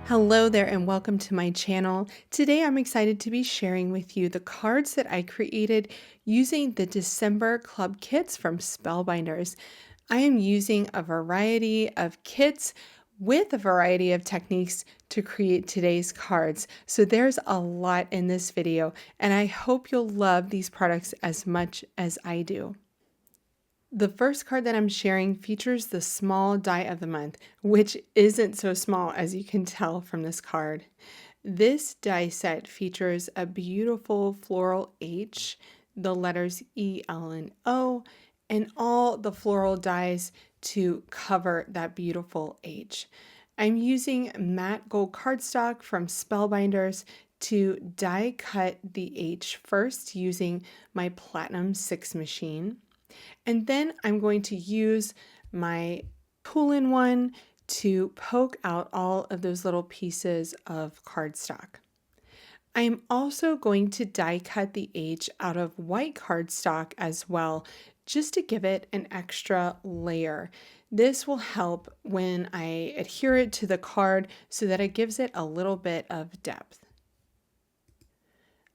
Hello there and welcome to my channel. Today I'm excited to be sharing with you the cards that I created using the December Club kits from Spellbinders. I am using a variety of kits with a variety of techniques to create today's cards. So there's a lot in this video and I hope you'll love these products as much as I do. The first card that I'm sharing features the small die of the month, which isn't so small as you can tell from this card. This die set features a beautiful floral H, the letters E, L, and O, and all the floral dies to cover that beautiful H. I'm using matte gold cardstock from Spellbinders to die cut the H first using my Platinum 6 machine. And then I'm going to use my pull-in to poke out all of those little pieces of cardstock. I am also going to die cut the H out of white cardstock as well, just to give it an extra layer. This will help when I adhere it to the card so that it gives it a little bit of depth.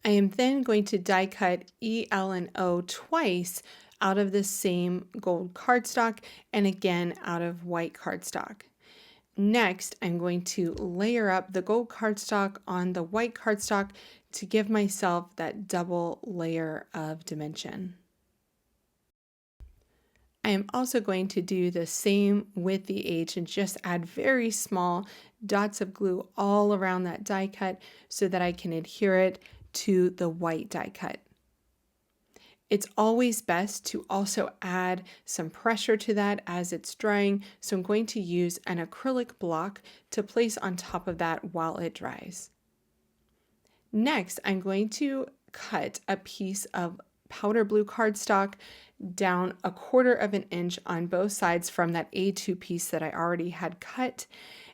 I am then going to die cut E, L, and O twice out of the same gold cardstock and again out of white cardstock. Next, I'm going to layer up the gold cardstock on the white cardstock to give myself that double layer of dimension. I am also going to do the same with the H and just add very small dots of glue all around that die cut so that I can adhere it to the white die cut. It's always best to also add some pressure to that as it's drying, so I'm going to use an acrylic block to place on top of that while it dries. Next, I'm going to cut a piece of powder blue cardstock down 1/4 of an inch on both sides from that A2 piece that I already had cut.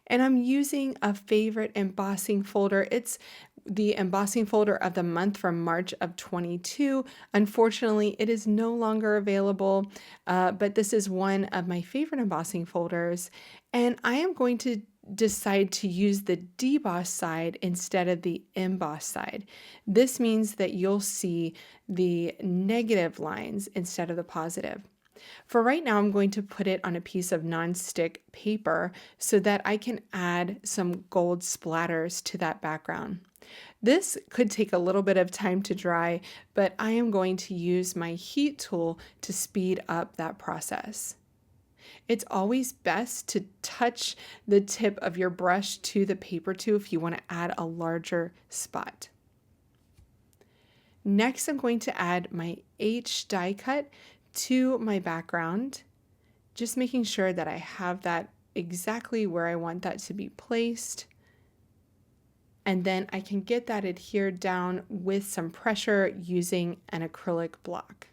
And I'm using a favorite embossing folder. It's the embossing folder of the month from March of 22. Unfortunately, it is no longer available, but this is one of my favorite embossing folders. And I am going to decide to use the deboss side instead of the emboss side. This means that you'll see the negative lines instead of the positive. For right now, I'm going to put it on a piece of non-stick paper so that I can add some gold splatters to that background. This could take a little bit of time to dry, but I am going to use my heat tool to speed up that process. It's always best to touch the tip of your brush to the paper too if you want to add a larger spot. Next, I'm going to add my H die cut to my background, just making sure that I have that exactly where I want that to be placed. And then I can get that adhered down with some pressure using an acrylic block.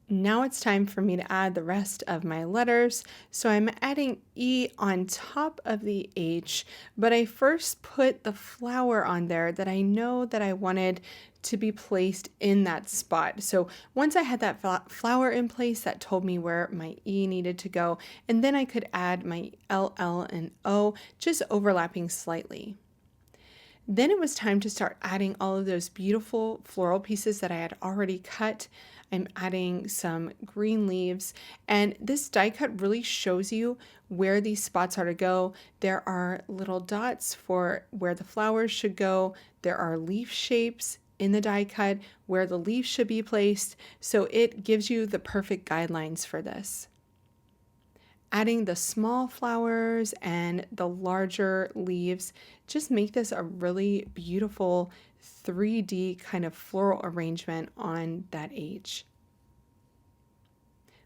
Now it's time for me to add the rest of my letters. So I'm adding E on top of the H, but I first put the flower on there that I know that I wanted to be placed in that spot. So once I had that flower in place, that told me where my E needed to go. And then I could add my L, L, and O, just overlapping slightly. Then it was time to start adding all of those beautiful floral pieces that I had already cut. I'm adding some green leaves, and this die cut really shows you where these spots are to go. There are little dots for where the flowers should go. There are leaf shapes in the die cut where the leaves should be placed, so it gives you the perfect guidelines for this. Adding the small flowers and the larger leaves just make this a really beautiful 3D kind of floral arrangement on that H.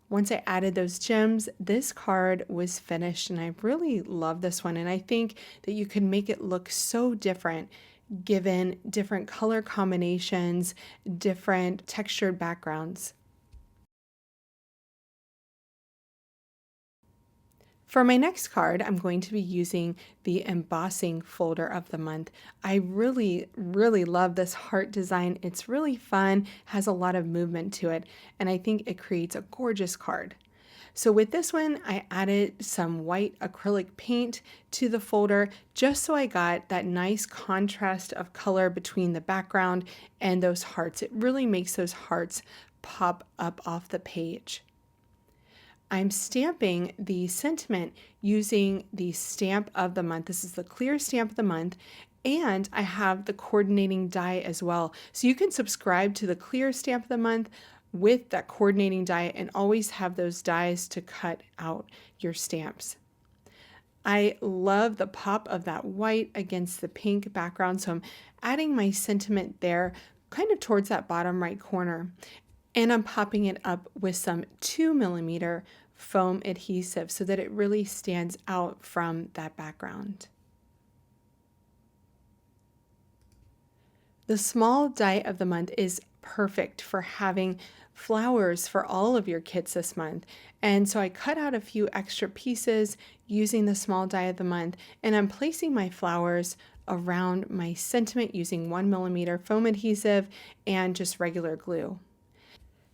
Once I added those gems, this card was finished, and I really love this one. And I think that you can make it look so different given different color combinations, different textured backgrounds. For my next card, I'm going to be using the embossing folder of the month. I really love this heart design. It's really fun, has a lot of movement to it, and I think it creates a gorgeous card. So with this one, I added some white acrylic paint to the folder just so I got that nice contrast of color between the background and those hearts. It really makes those hearts pop up off the page. I'm stamping the sentiment using the stamp of the month. This is the clear stamp of the month. And I have the coordinating die as well. So you can subscribe to the clear stamp of the month with that coordinating die and always have those dies to cut out your stamps. I love the pop of that white against the pink background. So I'm adding my sentiment there kind of towards that bottom right corner. And I'm popping it up with some 2mm foam adhesive so that it really stands out from that background. The small die of the month is perfect for having flowers for all of your kits this month. And so I cut out a few extra pieces using the small die of the month, and I'm placing my flowers around my sentiment using 1mm foam adhesive and just regular glue.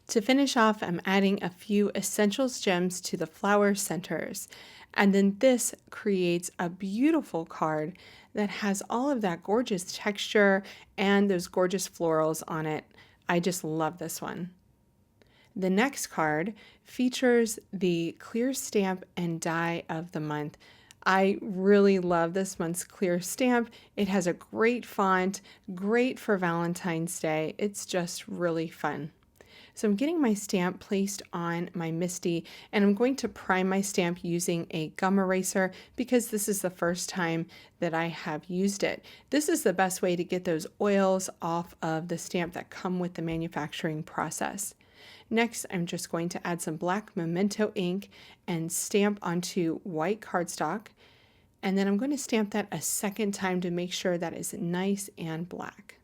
To finish off, I'm adding a few essentials gems to the flower centers. And then this creates a beautiful card that has all of that gorgeous texture and those gorgeous florals on it. I just love this one. The next card features the clear stamp and die of the month. I really love this month's clear stamp. It has a great font, great for Valentine's Day. It's just really fun. So I'm getting my stamp placed on my MISTI, and I'm going to prime my stamp using a gum eraser because this is the first time that I have used it. This is the best way to get those oils off of the stamp that come with the manufacturing process. Next, I'm just going to add some black memento ink and stamp onto white cardstock. And then I'm going to stamp that a second time to make sure that is nice and black.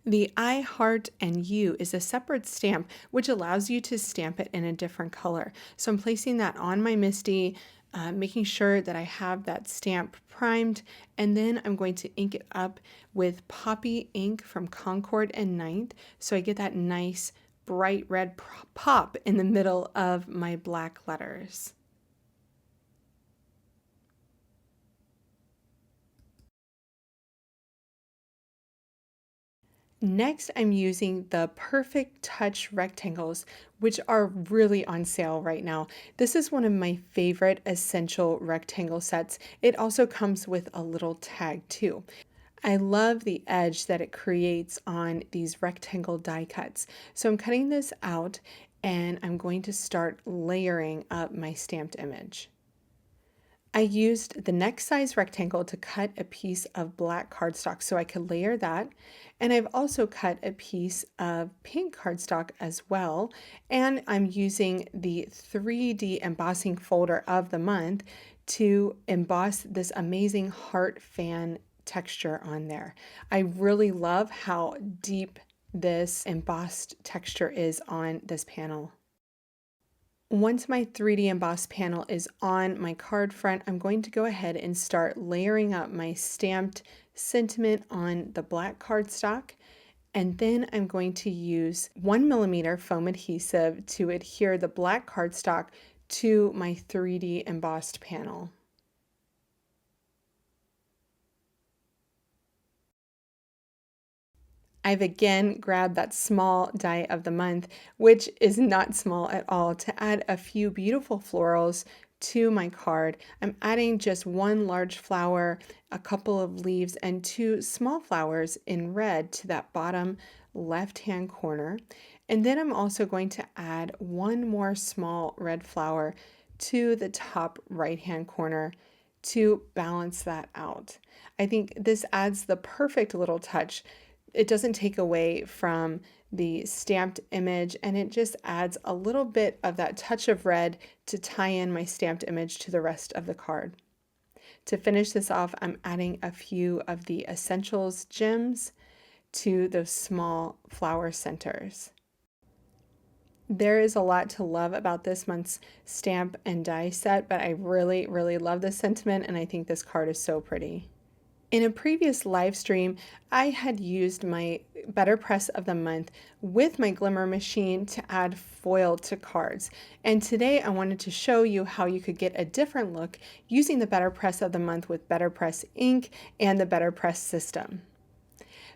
The I, heart, and you is a separate stamp, which allows you to stamp it in a different color. So I'm placing that on my MISTI, making sure that I have that stamp primed, and then I'm going to ink it up with Poppy ink from Concord and Ninth, so I get that nice bright red pop in the middle of my black letters. Next, I'm using the Perfect Touch rectangles, which are really on sale right now. This is one of my favorite essential rectangle sets. It also comes with a little tag too. I love the edge that it creates on these rectangle die cuts. So I'm cutting this out and I'm going to start layering up my stamped image. I used the next size rectangle to cut a piece of black cardstock so I could layer that. And I've also cut a piece of pink cardstock as well. And I'm using the 3D embossing folder of the month to emboss this amazing heart fan texture on there. I really love how deep this embossed texture is on this panel. Once my 3D embossed panel is on my card front, I'm going to go ahead and start layering up my stamped sentiment on the black cardstock. And then I'm going to use 1mm foam adhesive to adhere the black cardstock to my 3D embossed panel. I've again grabbed that small die of the month, which is not small at all, to add a few beautiful florals to my card. I'm adding just one large flower, a couple of leaves, and two small flowers in red to that bottom left-hand corner. And then I'm also going to add one more small red flower to the top right-hand corner to balance that out. I think this adds the perfect little touch. It doesn't take away from the stamped image, and it just adds a little bit of that touch of red to tie in my stamped image to the rest of the card. To finish this off, I'm adding a few of the essentials gems to those small flower centers. There is a lot to love about this month's stamp and die set, but I really, really love this sentiment, and I think this card is so pretty. In a previous live stream, I had used my BetterPress of the month with my Glimmer machine to add foil to cards. And today I wanted to show you how you could get a different look using the BetterPress of the month with BetterPress ink and the BetterPress system.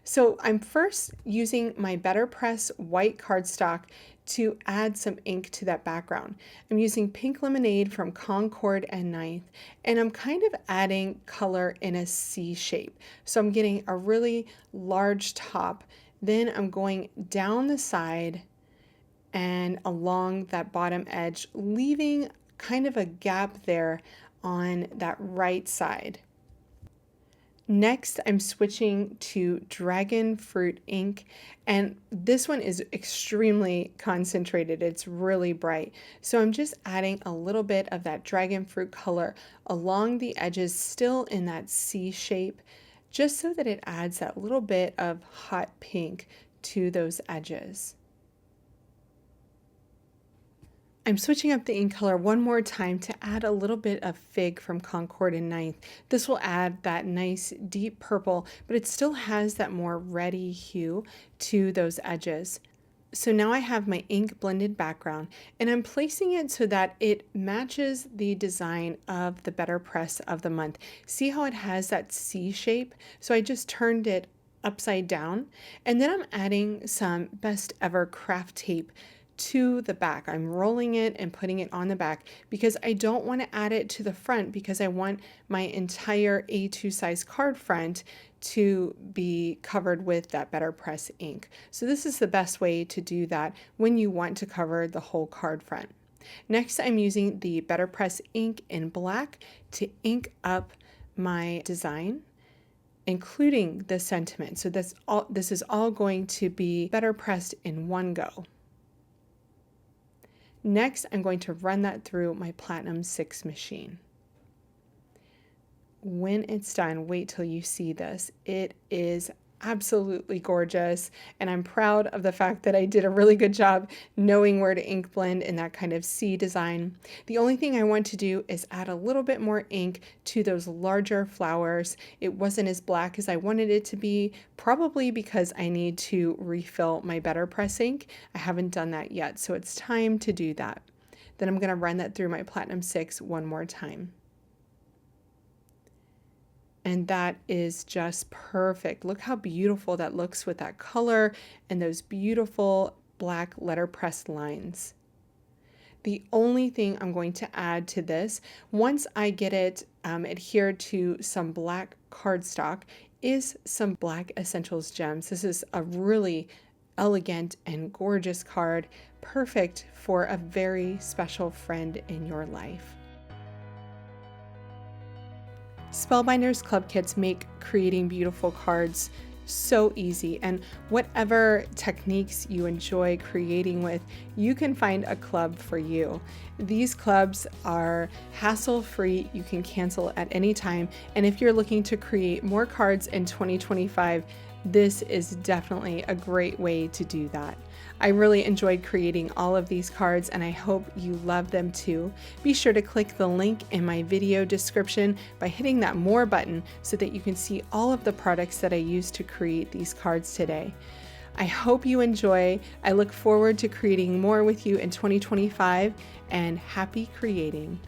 So I'm first using my BetterPress white cardstock to add some ink to that background. I'm using Pink Lemonade from Concord and Ninth, and I'm kind of adding color in a C shape. So I'm getting a really large top, then I'm going down the side and along that bottom edge, leaving kind of a gap there on that right side. Next, I'm switching to Dragon Fruit ink, and this one is extremely concentrated. It's really bright. So I'm just adding a little bit of that dragon fruit color along the edges, still in that C shape, just so that it adds that little bit of hot pink to those edges. I'm switching up the ink color one more time to add a little bit of Fig from Concord and Ninth. This will add that nice deep purple, but it still has that more reddy hue to those edges. So now I have my ink blended background, and I'm placing it so that it matches the design of the BetterPress of the month. See how it has that C shape? So I just turned it upside down, and then I'm adding some Best Ever craft tape to the back. I'm rolling it and putting it on the back because I don't want to add it to the front, because I want my entire A2 size card front to be covered with that BetterPress ink. So this is the best way to do that when you want to cover the whole card front. Next, I'm using the BetterPress ink in black to ink up my design, including the sentiment. So this is all going to be BetterPressed in one go. Next, I'm going to run that through my Platinum 6 machine. When it's done, wait till you see this. It is absolutely gorgeous, and I'm proud of the fact that I did a really good job knowing where to ink blend in that kind of C design. The only thing I want to do is add a little bit more ink to those larger flowers. It wasn't as black as I wanted it to be, probably because I need to refill my BetterPress ink. I haven't done that yet, so it's time to do that. Then I'm going to run that through my Platinum 6 one more time. And that is just perfect. Look how beautiful that looks with that color and those beautiful black letterpress lines. The only thing I'm going to add to this, once I get it adhered to some black cardstock, is some Black Essentials gems. This is a really elegant and gorgeous card, perfect for a very special friend in your life. Spellbinders Club Kits make creating beautiful cards so easy, and whatever techniques you enjoy creating with, you can find a club for you. These clubs are hassle-free, you can cancel at any time, and if you're looking to create more cards in 2025, this is definitely a great way to do that. I really enjoyed creating all of these cards, and I hope you love them too. Be sure to click the link in my video description by hitting that More button so that you can see all of the products that I used to create these cards today. I hope you enjoy. I look forward to creating more with you in 2025, and happy creating.